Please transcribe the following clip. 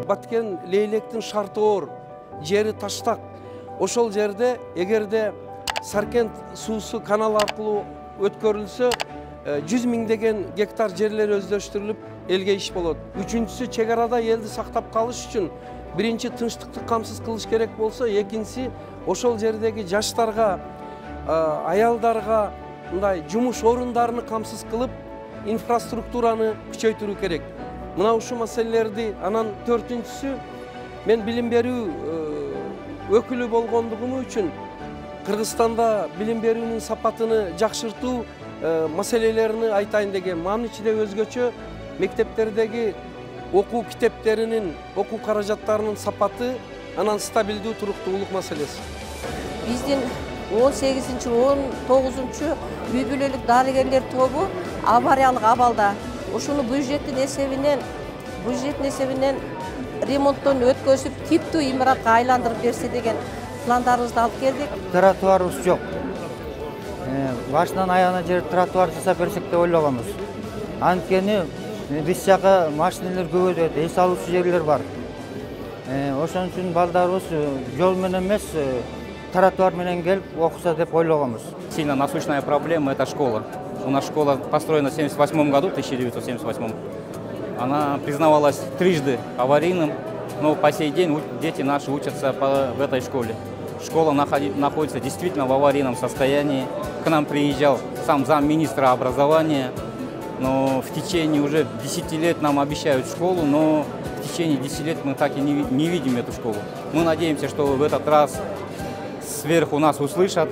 Баткен Лейлектин шарты оор, жери таштак. Ошол жерде эгерде Саркент суусу канал аркылуу өткөрүлсө, 100 миңдеген гектар жерлер өздөштүрүлүп, элге иш болот. Үчүнчүсү, чек арада элди сактап калыш үчүн биринчи тынчтыкты камсыз кылыш керек болсо, экинчиси ошол жердеги жаштарга, аялдарга мындай жумуш орундарын камсыз кылып, инфраструктураны күчөйтүрүү керек. Мына ушул маселелерди, анан төртүнчүсү, мен билим берүү өкүлү болгондугум үчүн Кыргызстанда билим берүүнүн сапатыны жакшыртуу маселелерини айтайын деген. Манын ичинде өзгөчө мектептердеги окуу китептеринин, окуу каражаттарынын сапаты, анан стабилдүү туруктуулук маселеси. Биздин 18-19 үй бүлөлүк дарыгерлер тобу авариялык абалда. Ушуну бюджеттин эсебинен ремонттон өткөзүп, типтүү имаратка айландырып берсе деген пландарыбызды алып келдик. Тротуарыбыз жок. Башынан аягына жер тротуар жасап берсек деп ойлогонбуз. Анткени биз жака машиналар көп өтөт, эс алуучу жерлер бар. Ошон үчүн балдарыбыз жол менен эмес, тротуар менен келип окуса деп ойлогонбуз. Сильно насущная проблема – это школа. У нас школа построена в 1978 году, 1978. Она признавалась трижды аварийным, но по сей день дети наши учатся в этой школе. Школа находится действительно в аварийном состоянии. К нам приезжал сам замминистра образования, но в течение уже 10 лет нам обещают школу, но в течение 10 лет мы так и не видим эту школу. Мы надеемся, что в этот раз сверху нас услышат.